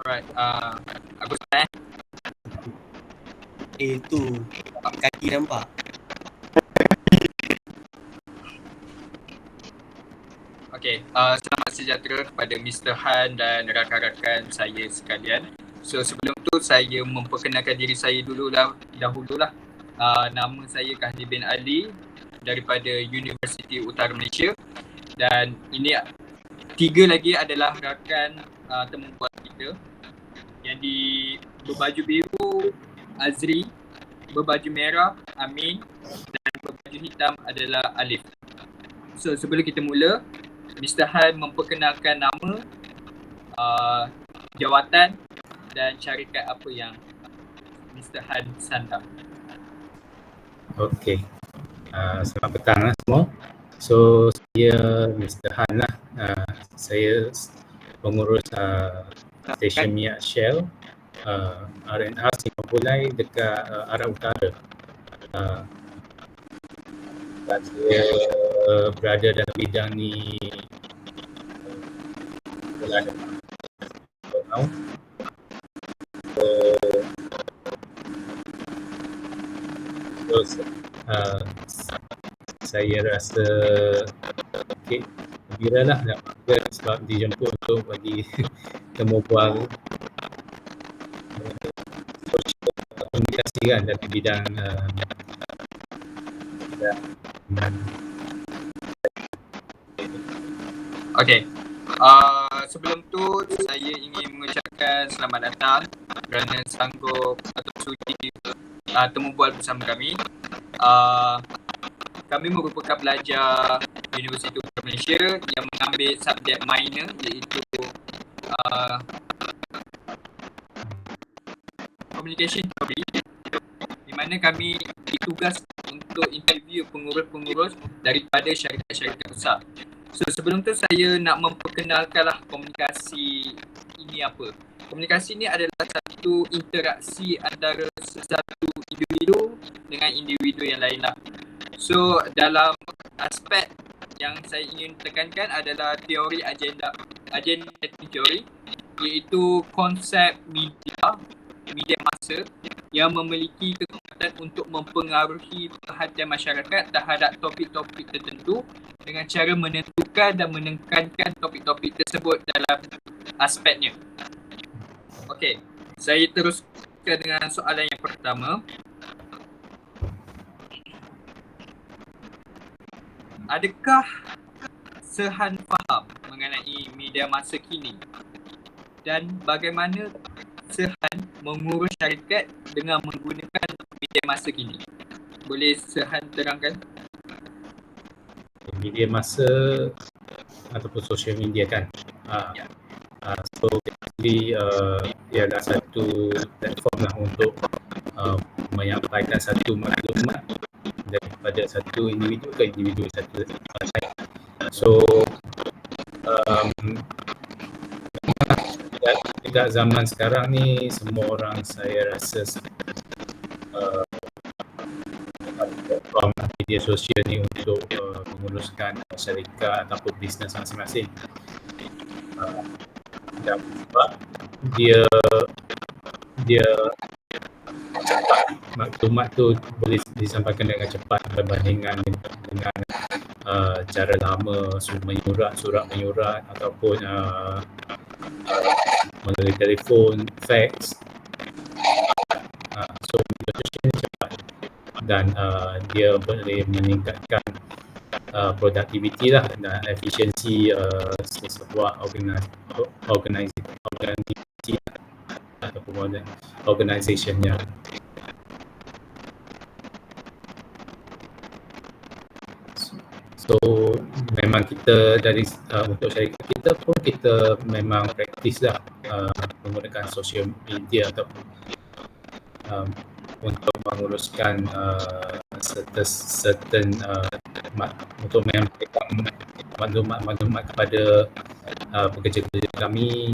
Alright, aku start. Tu kaki nampak. Okay, selamat sejahtera kepada Mr. Han dan rakan-rakan saya sekalian. So sebelum tu saya memperkenalkan diri saya dahululah. Nama saya Kahli bin Ali daripada Universiti Utara Malaysia, dan ini tiga lagi adalah rakan temu buat kita. Yang di berbaju biru Azri, berbaju merah Amin, dan berbaju hitam adalah Alif. So sebelum kita mula, Mr. Han memperkenalkan nama, jawatan dan syarikat apa yang Mr. Han sandang. Okey. Selamat petang semua. So saya Mr. Han lah. Saya pengurus stesen minyak Shell RNR Singapura dekat arah utara. Dan saya berada dalam bidang ni dalam tahun. Saya rasa gembira lah sebab dijemput untuk bagi temu bual komunikasi kan dalam bidang Okay, sebelum tu saya ingin mengucapkan selamat datang kerana sanggup atau sudi temu bual bersama kami. Kami merupakan pelajar Universiti Utara Malaysia yang mengambil subjek minor iaitu Communication Theory, di mana kami ditugas untuk interview pengurus-pengurus daripada syarikat-syarikat besar. So sebelum tu saya nak memperkenalkanlah komunikasi ini apa. Komunikasi ini adalah satu interaksi antara sesatu individu dengan individu yang lain lah. So dalam aspek yang saya ingin tekankan adalah teori agenda teori, iaitu konsep media massa yang memiliki kekuatan untuk mempengaruhi perhatian masyarakat terhadap topik-topik tertentu dengan cara menentukan dan menekankan topik-topik tersebut dalam aspeknya. Okey, saya teruskan dengan soalan yang pertama. Adakah Sehan faham mengenai media masa kini? Dan bagaimana Sehan mengurus syarikat dengan menggunakan media masa kini? Boleh Sehan terangkan? Media masa ataupun social media kan. So basically ialah satu platform lah untuk menyampaikan satu maklumat daripada satu individu ke individu satu lain. So dekat zaman sekarang ni semua orang saya rasa platform media sosial ni untuk menguruskan syarikat ataupun bisnes masing-masing. Dan sebab dia maklumat tu boleh disampaikan dengan cepat berbandingkan dengan cara lama surat menyurat ataupun melalui telefon, fax. So media sosial ni cepat dan dia boleh meningkatkan produktiviti lah dan efisiensi sebuah organisasi ataupun organisationnya. So memang kita dari untuk syarikat kita pun kita memang praktis lah menggunakan social media ataupun untuk menguruskan certain untuk menyampaikan maklumat kepada pekerja-pekerja kami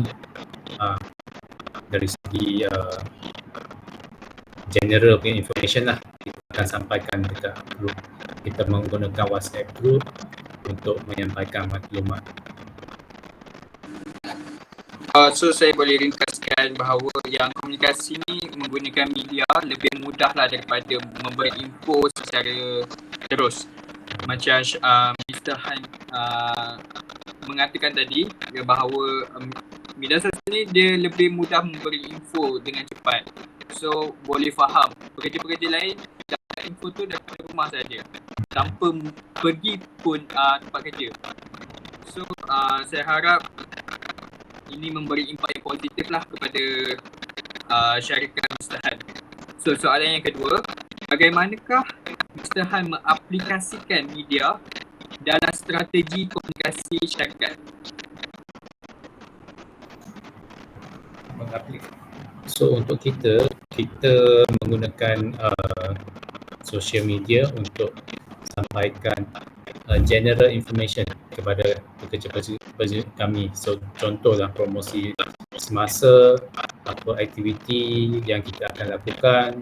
dari segi general punya information lah kita akan sampaikan dekat group. Kita menggunakan WhatsApp group untuk menyampaikan maklumat. So saya boleh ringkaskan katakan bahawa yang komunikasi ni menggunakan media lebih mudah lah daripada memberi info secara terus. Macam Mr. Han mengatakan tadi bahawa media sosial ni dia lebih mudah memberi info dengan cepat. So boleh faham pekerja-pekerja lain dapat info tu daripada rumah saja tanpa pergi pun tempat kerja. So saya harap ini memberi impak yang positif lah kepada syarikat Mr. Han. So soalan yang kedua, bagaimanakah Mr. Han mengaplikasikan media dalam strategi komunikasi syarikat? So untuk kita menggunakan social media untuk sampaikan general information kepada pekerja-pekerja kami. So contohlah promosi semasa, apa aktiviti yang kita akan lakukan,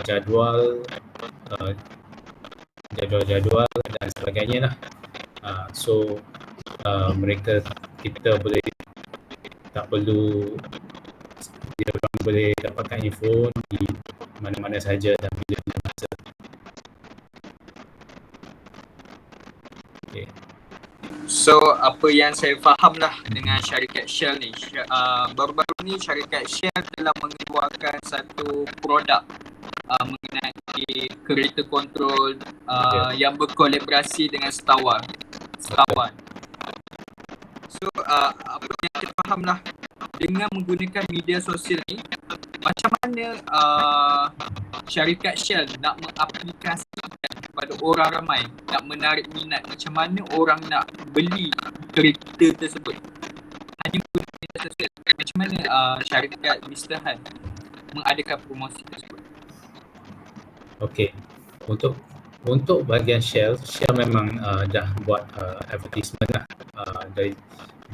jadual dan sebagainya lah. So kita boleh, tak perlu, dia orang boleh dapatkan info di mana-mana saja dan bila-bila masa. Okay. So apa yang saya faham lah dengan syarikat Shell ni, baru-baru ni syarikat Shell telah mengeluarkan satu produk mengenai kereta kontrol yang berkolaborasi dengan Star One. So apa yang saya faham lah, dengan menggunakan media sosial ni, macam mana syarikat Shell nak mengaplikasikan kepada orang ramai, nak menarik minat, macam mana orang nak beli kereta tersebut hanya menggunakan media sosial. Macam mana syarikat Mr. Han mengadakan promosi tersebut? Okey, untuk bahagian Shell memang dah buat advertisement lah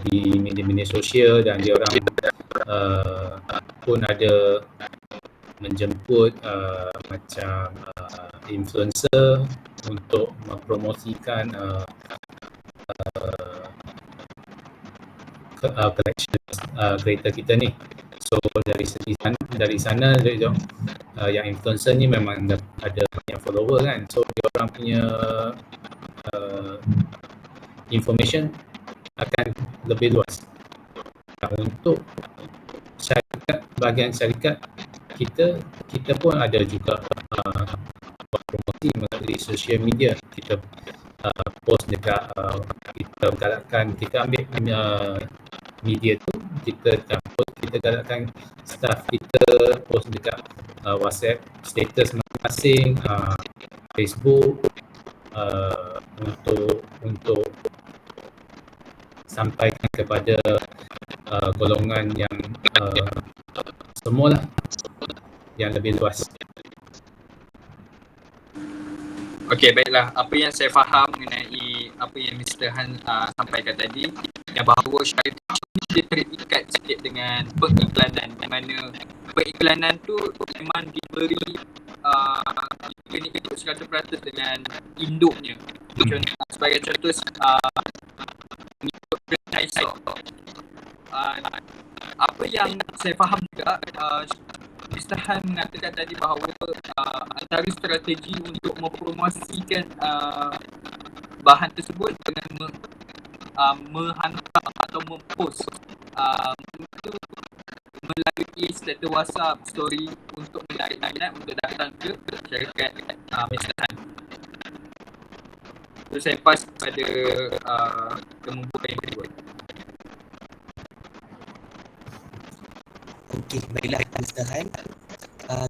di media-media sosial, dan dia orang pun ada menjemput macam influencer untuk mempromosikan collection kereta kita ni. So dari sana yang influencer ni memang ada banyak follower kan, so dia orang punya information akan lebih luas. Untuk bahagian syarikat kita pun ada juga buat promosi melalui social media. Kita post dekat, kita galakkan, kita ambil media tu, kita galakkan staff kita post dekat WhatsApp status masing-masing, Facebook, untuk sampaikan kepada golongan yang semualah, yang lebih luas. Okey, baiklah. Apa yang saya faham mengenai apa yang Mr. Han sampaikan tadi, yang bahawa syarikat ini dia terikat sikit dengan pengiklanan, di mana pengiklanan tu memang diberi kena ikut 100% dengan induknya. Sebagai contoh, mengikut franchisor. Apa yang saya faham juga, Mr. Han mengatakan tadi bahawa antara strategi untuk mempromosikan bahan tersebut dengan menghantar atau mempost itu melalui status WhatsApp story untuk menarik minat untuk datang ke syarikat Mr. Han. So saya pass kepada kemumpul yang kedua. Okey, baiklah Mr. Han.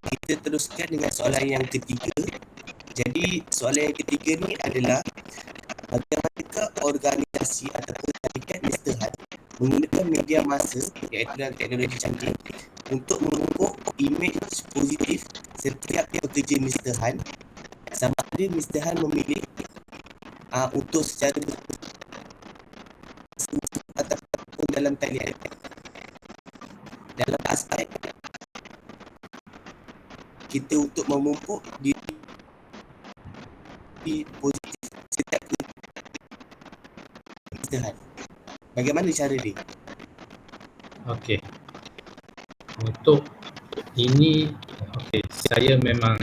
Kita teruskan dengan soalan yang ketiga. Jadi soalan yang ketiga ni adalah, bagaimanakah organisasi ataupun syarikat Mr. Han menggunakan media massa iaitu dalam teknologi canggih untuk memupuk imej positif setiap pekerja Mr. Han, sama ada Mr. Han memilih untuk secara ataupun dalam talian, dalam aspek kita untuk memupuk diri positif setiap Mr. Han. Bagaimana cara dia? Okey. untuk ini, saya memang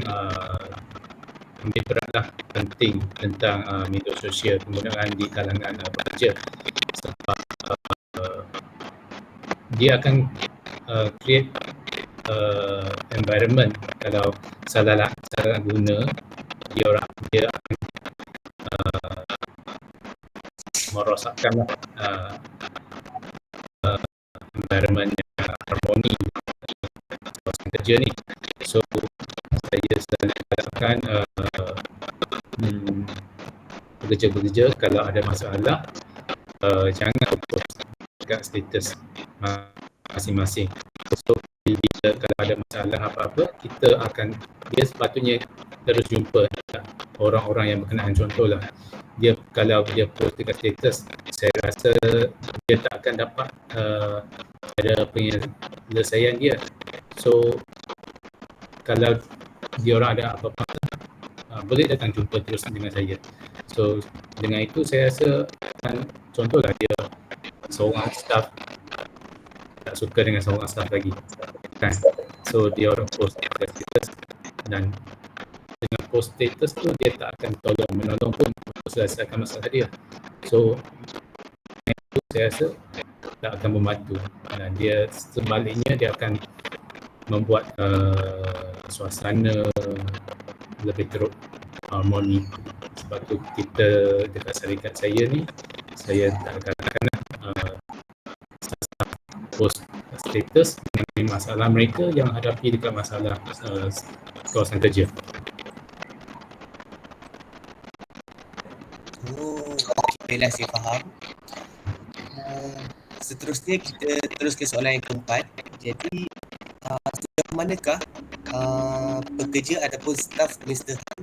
ambil beratlah penting tentang media sosial penggunaan di kalangan pekerja, sebab dia akan create environment. Kalau salah guna, dia akan merosakkan environment yang harmoni kawasan kerja ni. So saya selalu katakan pekerja-pekerja kalau ada masalah, jangan post dekat status masing-masing. So bila kalau ada masalah apa-apa, dia sepatutnya terus jumpa orang-orang yang berkenaan. Contohlah, kalau dia post dekat status, saya rasa dia tak akan dapat ada penyelesaian dia. So kalau dia orang ada apa-apa, boleh datang jumpa terus dengan saya. So dengan itu saya rasa contohlah dia seorang staff tak suka dengan seorang staff lagi kan, so dia orang post status, dan dengan post status tu dia tak akan menolong pun untuk selesaikan masalah dia. So itu saya rasa tak akan membantu, dan dia sebaliknya dia akan membuat suasana lebih teruk harmoni. Sebab tu kita dekat syarikat saya ni, saya tak katakan post status mengenai masalah mereka yang hadapi dekat masalah kawasan kerja. Baiklah, saya faham. Seterusnya kita terus ke soalan yang keempat. Jadi sejauh manakah pekerja ataupun staf Mr. Han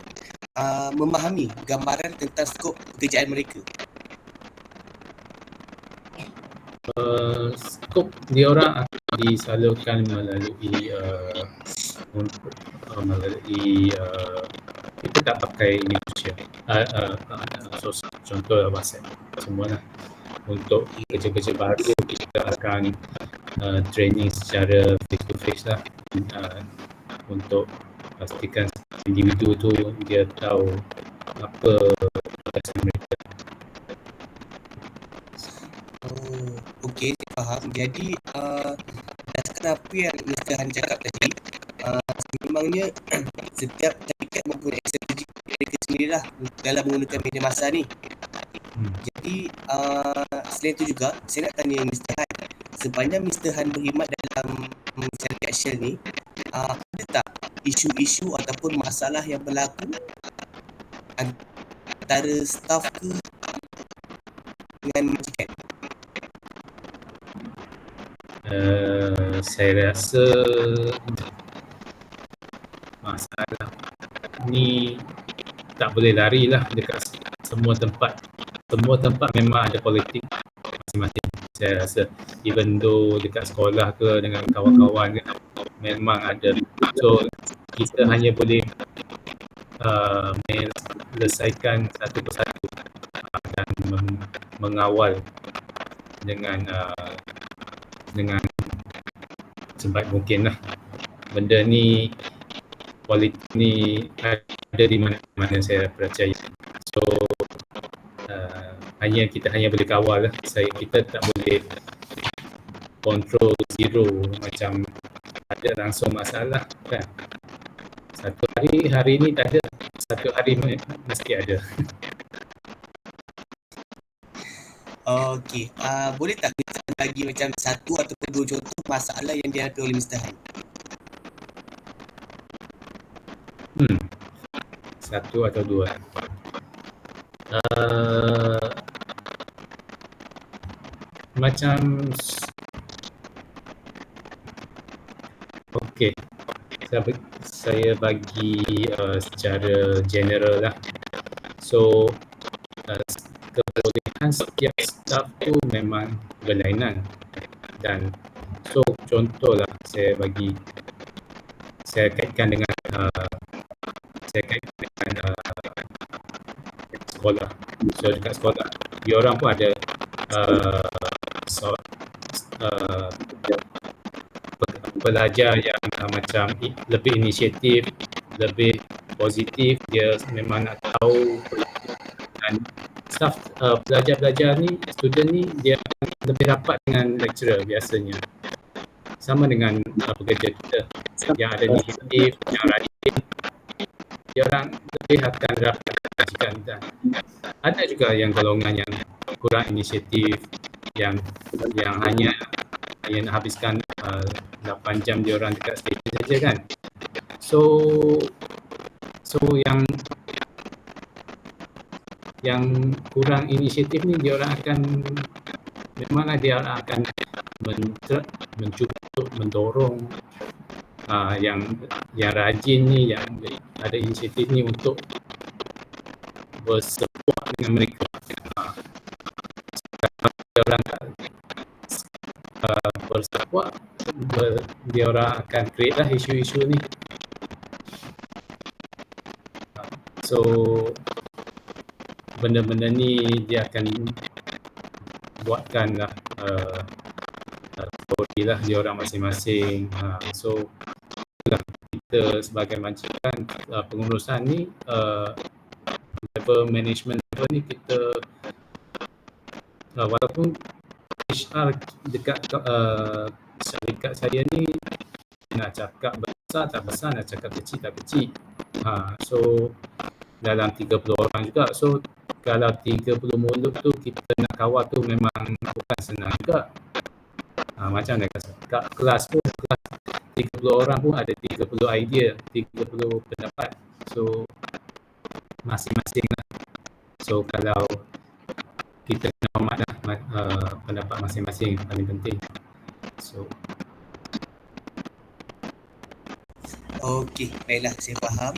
memahami gambaran tentang skop pekerjaan mereka? Skop dia orang akan disalurkan melalui kita tak pakai ini sosial, contoh WhatsApp semualah. Untuk kerja-kerja baru kita akan training secara face to face lah, untuk pastikan individu tu dia tahu apa tugasan mereka. Okey, saya faham. Jadi berdasarkan apa yang Mr. Han cakap tadi, memangnya setiap syarikat mempunyai strategi mereka sendirilah dalam menggunakan media massa ni. Jadi selain itu juga saya nak tanya Mr. Han, sepanjang Mr. Han berkhidmat dalam syarikat Shell ni, ada tak isu-isu ataupun masalah yang berlaku antara staf ke dengan majikan? Saya rasa masalah ni tak boleh lari lah dekat semua tempat. Semua tempat memang ada politik masing-masing. Saya rasa even though dekat sekolah ke dengan kawan-kawan ke, memang ada. So kita hanya boleh menyelesaikan satu persatu dan mengawal dengan sebaik mungkin lah. Benda ni, politik ni ada di mana-mana saya percaya. So kita hanya boleh kawal lah. Kita tak boleh control zero macam ada langsung masalah kan. Satu hari ni tak ada, satu hari mesti ada. Okey, boleh tak kita bagi macam satu ataupun dua contoh masalah yang dihadapi oleh Mr. Han? Satu atau dua. Macam okey, saya bagi secara general lah. So kebolehan setiap staff tu memang berlainan, dan so contohlah saya kaitkan dengan sekolah. So dekat sekolah dia orang pun ada pelajar yang macam lebih inisiatif, lebih positif, dia memang nak tahu, dan staff pelajar-pelajar ni, student ni, dia lebih rapat dengan lecturer biasanya. Sama dengan pekerja kita yang ada inisiatif, yang rajin, dia orang lebih akan rapat jika dan ada juga yang golongan yang kurang inisiatif, yang hanya nak habiskan 8 jam dia orang dekat stesen saja kan. So yang kurang inisiatif ni, dia orang akan memanglah dia orang akan mencuba untuk mendorong yang rajin ni, yang ada inisiatif ni untuk bersupport dengan mereka. Dia orang bersupport, dia orang akan create lah isu-isu ni. So benda-benda ni dia akan buatkan lah story lah dia orang masing-masing. So kita sebagai majikan pengurusan ni, level management level ni, kita walaupun HR dekat syarikat saya ni nak cakap besar tak besar, nak cakap kecil tak kecil, so dalam 30 orang juga. So kalau 30 mulut tu kita nak kawal tu memang bukan senang juga. Macam kat kelas pun, kelas 30 orang pun ada 30 idea, 30 pendapat. So masing-masing lah. So kalau kita kena hormat lah pendapat masing-masing, paling penting. So okey, baiklah, saya faham.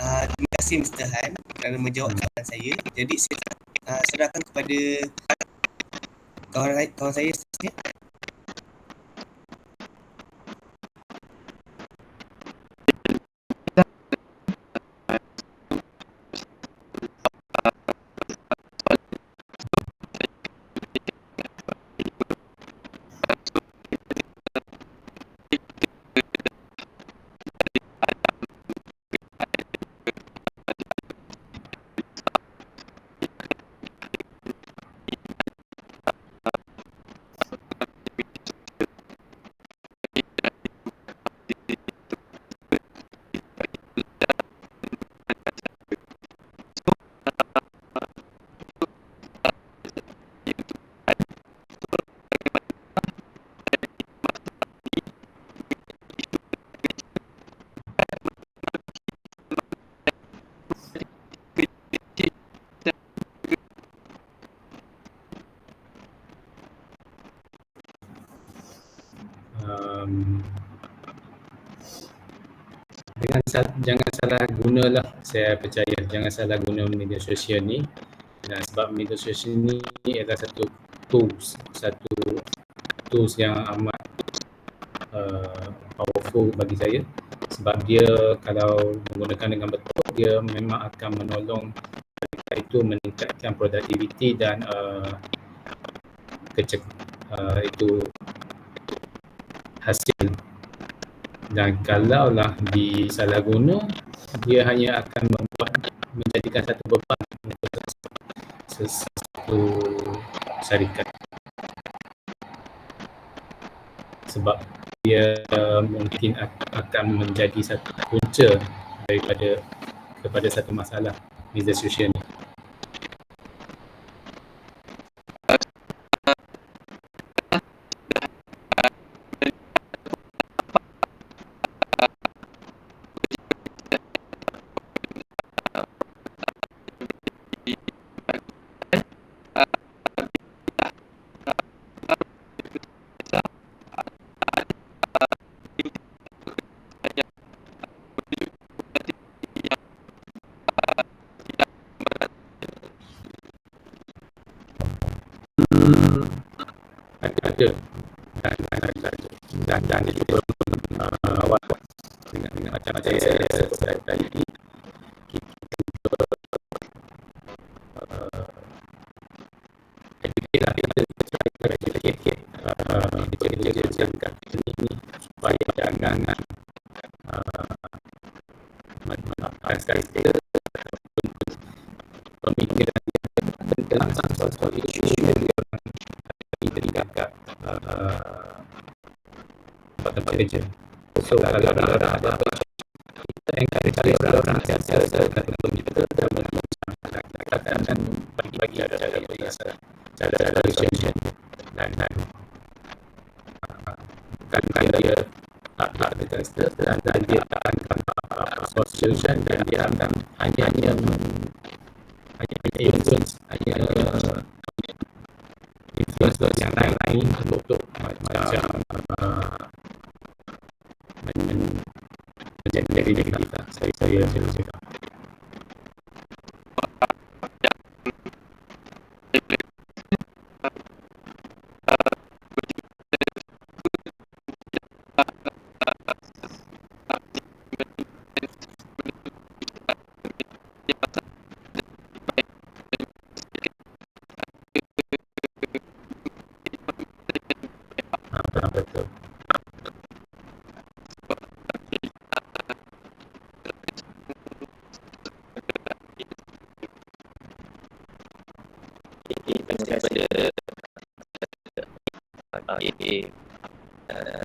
Terima kasih Mr. Han kerana menjawab soalan saya. Jadi saya serahkan kepada kawan saya seterusnya. jangan salah gunalah, saya percaya jangan salah guna media sosial ni. Sebab media sosial ni adalah satu tools yang amat powerful bagi saya. Sebab dia kalau menggunakan dengan betul, dia memang akan menolong kita itu meningkatkan produktiviti dan itu hasil. Dan kalaulah disalahguna, dia hanya akan menjadikan satu beban untuk satu syarikat. Sebab dia mungkin akan menjadi satu punca kepada satu masalah media sosial ni. Ada dan juga awal dengan macam-macam saya tadi, kita educate lah, kita educate ini supaya pemikiran dia tentang soal-soal isu yang dia orang tingkat tempat kerja. So kalau orang ada apa, kita encourage orang sentiasa dan kita dalam katakan dan bagi ada cara solution dan bukan dia tak dekat dan dia akan solution dan dia akan hanya influence yang lain untuk macam menjadi diri kita. Saya cakap. Betul.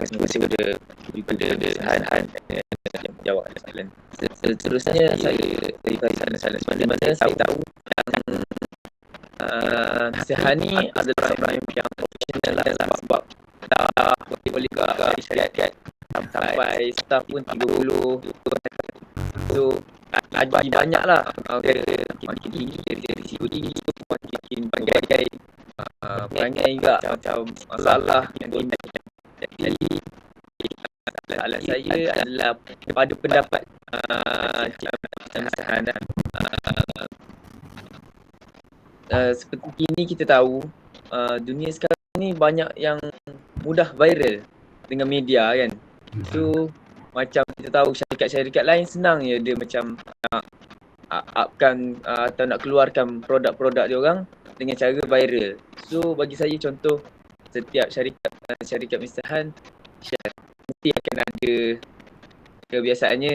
Terima kasih kepada Sahan yang menjawab soalan. Seterusnya saya berikan soalan di mana saya tahu yang Sahan ni adalah seorang yang profesional lah sebab dah boleh ke syarikat sampai staff pun 30. So lagi banyak lah makin tinggi dari sisi tinggi makin berbagai perangai juga macam masalah yang jadi soalan saya adalah pada pendapat Sahan seperti ini kita tahu dunia sekarang ni banyak yang mudah viral dengan media kan. So macam kita tahu syarikat-syarikat lain senang je dia macam nak upkan atau nak keluarkan produk-produk dia orang dengan cara viral. So bagi saya contoh setiap syarikat Mr. Han mesti akan ada kebiasaannya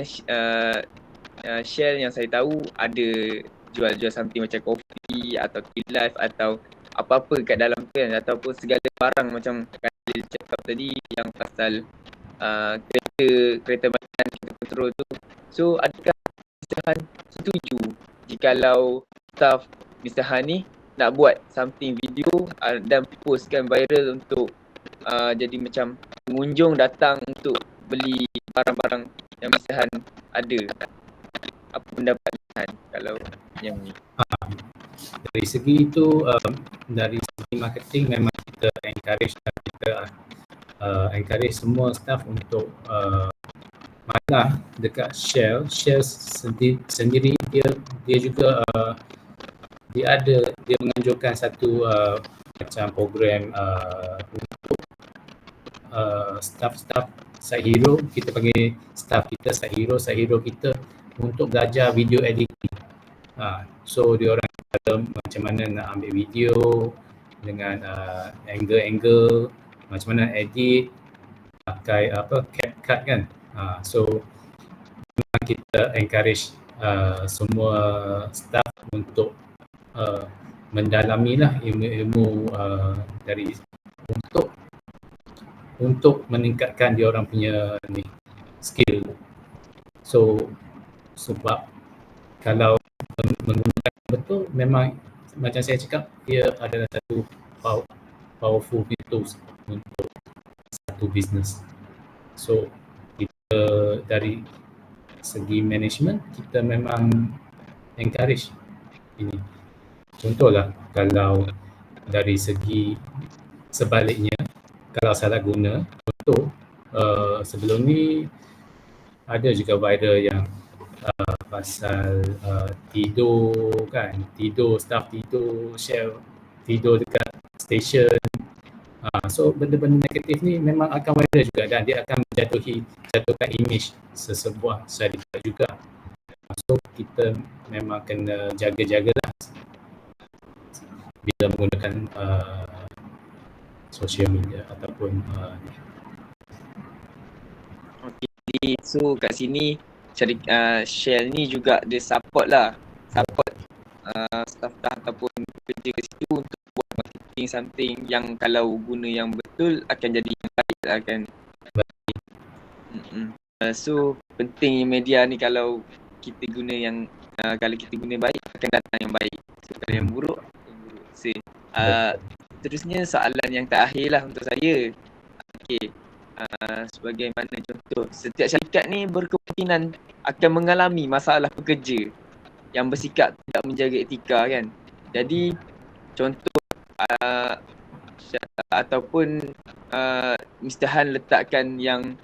Shell yang saya tahu ada jual something macam kopi atau tea life atau apa-apa kat dalam tu kan, ataupun segala barang macam Khalil cakap tadi yang pasal kereta badan, kereta petrol tu. So adakah Mr. Han setuju jikalau staff Mr. Han ni nak buat something video dan postkan viral untuk jadi macam pengunjung datang untuk beli barang-barang yang Mr. Han ada? Apa pendapat Mr. Han kalau yang ni? Dari segi itu, dari segi marketing memang kita encourage dan kita encourage semua staff untuk malah dekat Shell sendiri dia juga dia menganjurkan satu macam program untuk staff site hero. Kita panggil staff kita site hero kita untuk belajar video editing. So dia orang macam mana nak ambil video dengan angle, macam mana edit, pakai CapCut kan. So memang kita encourage semua staff untuk mendalami lah ilmu dari untuk meningkatkan dia orang punya skill. So sebab kalau menggunakan betul memang macam saya cakap, ia adalah satu powerful tools untuk satu bisnes. So kita dari segi management kita memang encourage ini. Contohlah kalau dari segi sebaliknya, kalau salah guna, contoh sebelum ni ada juga viral yang pasal tidur kan, staff tidur, Shell tidur dekat stesen. So benda-benda negatif ni memang akan viral juga dan dia akan jatuhkan image sesebuah syarikat juga. So kita memang kena jaga-jagalah bila menggunakan social media ataupun Okay, so kat sini Shell ni juga dia support staff dah ataupun kerja kat situ untuk buat marketing something yang kalau guna yang betul akan jadi yang baik lah kan. So pentingnya media ni kalau kita guna yang kalau kita guna baik akan datang yang baik. So kalau yang buruk So, terusnya soalan yang terakhir lah untuk saya. Okey. Sebagaimana contoh, setiap syarikat ni berkemungkinan akan mengalami masalah pekerja yang bersikap tidak menjaga etika kan. Jadi contoh ataupun Mr. Han letakkan yang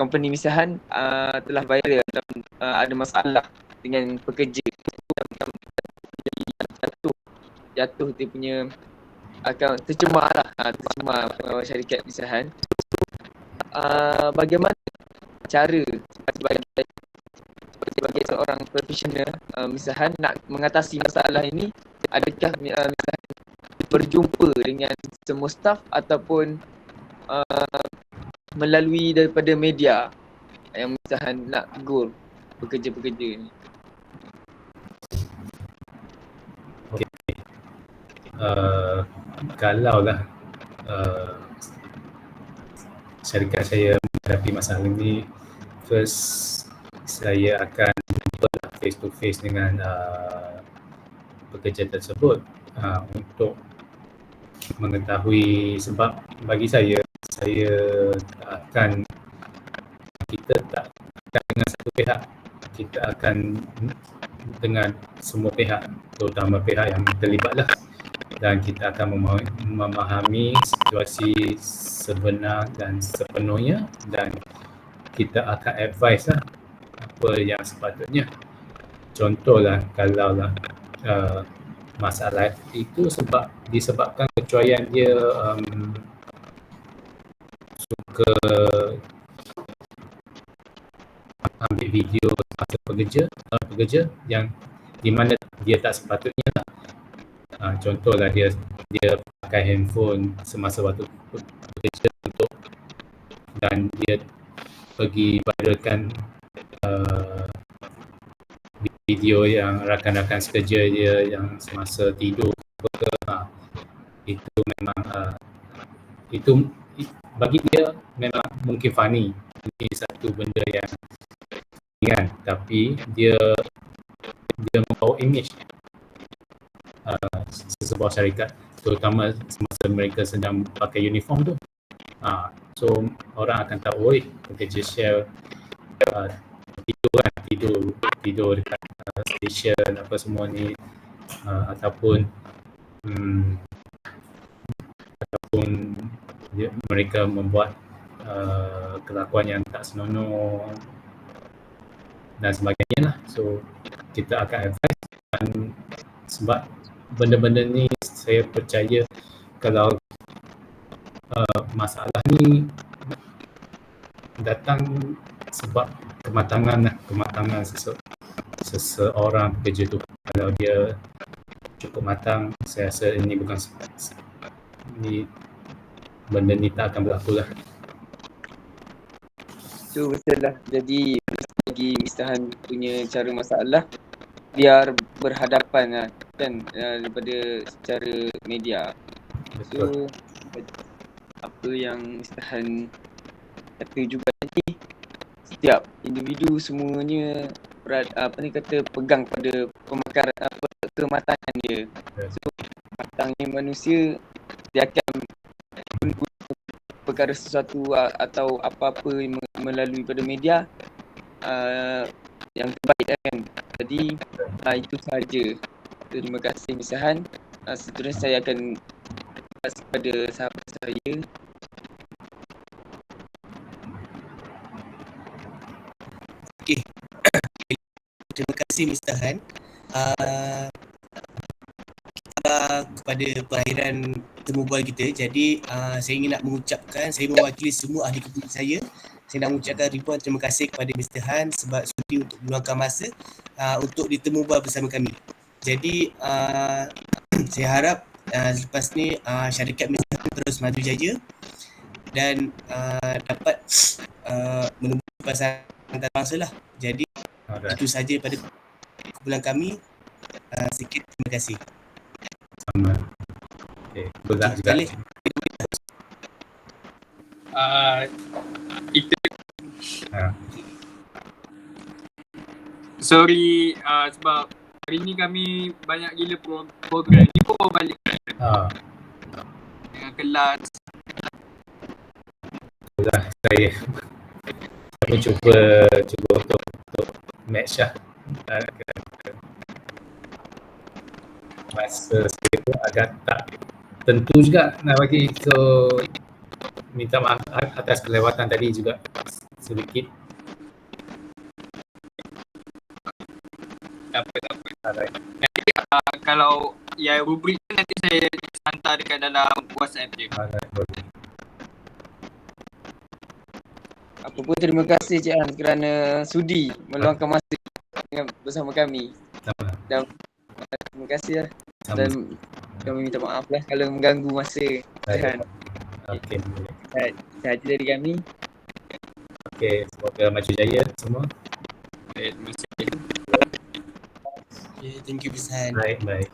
company Mr. Han telah viral dan ada masalah dengan pekerja yang jatuh dia punya akan tercemar lah, tercemar syarikat Mr. Han. Bagaimana cara sebagai seorang profesional Mr. Han nak mengatasi masalah ini? Adakah Mr. Han berjumpa dengan semua staff ataupun melalui daripada media yang Mr. Han nak tegur pekerja-pekerja ni? Kalaulah syarikat saya menghadapi masalah ini, first saya akan jumpa face to face dengan pekerja tersebut untuk mengetahui, sebab bagi saya kita tak akan dengan satu pihak, kita akan dengan semua pihak, terutama pihak yang terlibatlah, dan kita akan memahami situasi sebenar dan sepenuhnya, dan kita akan advise lah apa yang sepatutnya. Contohlah kalaulah masalah itu disebabkan kecuaian dia suka ambil video masa pekerja yang di mana dia tak sepatutnya lah. Contohlah dia pakai handphone semasa waktu bekerja dan dia pergi viralkan video yang rakan-rakan sekerja dia yang semasa tidur itu memang itu bagi dia memang mungkin funny, mungkin satu benda yang ringan, tapi dia membawa image sesebuah syarikat, terutama semasa mereka sedang pakai uniform tu. So orang akan tahu, pekerja Shell tidur dekat station apa semua ni, ataupun mereka membuat kelakuan yang tak senonoh dan sebagainya lah. So kita akan advise, dan sebab benda-benda ni saya percaya kalau masalah ni datang sebab kematangan seseorang pekerja tu. Kalau dia cukup matang, saya rasa ini bukan benda ni tak akan berlaku lah. Tu betul lah. Jadi bagi Mr. Han punya cara masalah biar berhadapan lah kan, daripada secara media. So apa yang Mr. Han kata juga ni, setiap individu semuanya pegang pada kematangan dia. So matangnya manusia, dia akan perkara sesuatu atau apa-apa melalui pada media yang terbaik kan. Jadi itu sahaja. Terima kasih Mr. Han. Seterusnya saya akan kasih kepada sahabat saya. Okey. Terima kasih Mr. Han. Kepada perakhiran temu bual kita, jadi saya ingin nak mengucapkan, saya mewakili semua ahli kepunyaan saya nak mengucapkan ribuan terima kasih kepada Mr. Han sebab sudi untuk meluangkan masa untuk ditemu bual bersama kami. Jadi saya harap selepas ni syarikat Mr. Han terus maju jaya dan dapat menemukan pasangan antarabangsa lah. Jadi Alright. Itu saja pada kumpulan kami. Sikit terima kasih. Sama. Okay, berat juga. Khalid. Itu Ha. sorry sebab hari ni kami banyak gila program ni pun balik Ha. dengan kelas. Itulah saya cuba untuk match lah. Masa saya tu agak tak tentu juga nak bagi, so minta maaf atas kelewatan tadi juga sedikit. Tak apa. Nanti kalau yang rubrik tu nanti saya hantar dekat dalam WhatsApp je. Alright, boleh. Apa pun terima kasih Cik Hans kerana sudi meluangkan masa bersama kami. Sama. Dan terima kasih lah. Sama. Dan kami minta maaf lah kalau mengganggu masa Cik Hans. Okey, boleh. Sahaja dari kami. Okey, semoga maju jaya semua. Terima kasih. Okay, thank you Bizhan. Baik.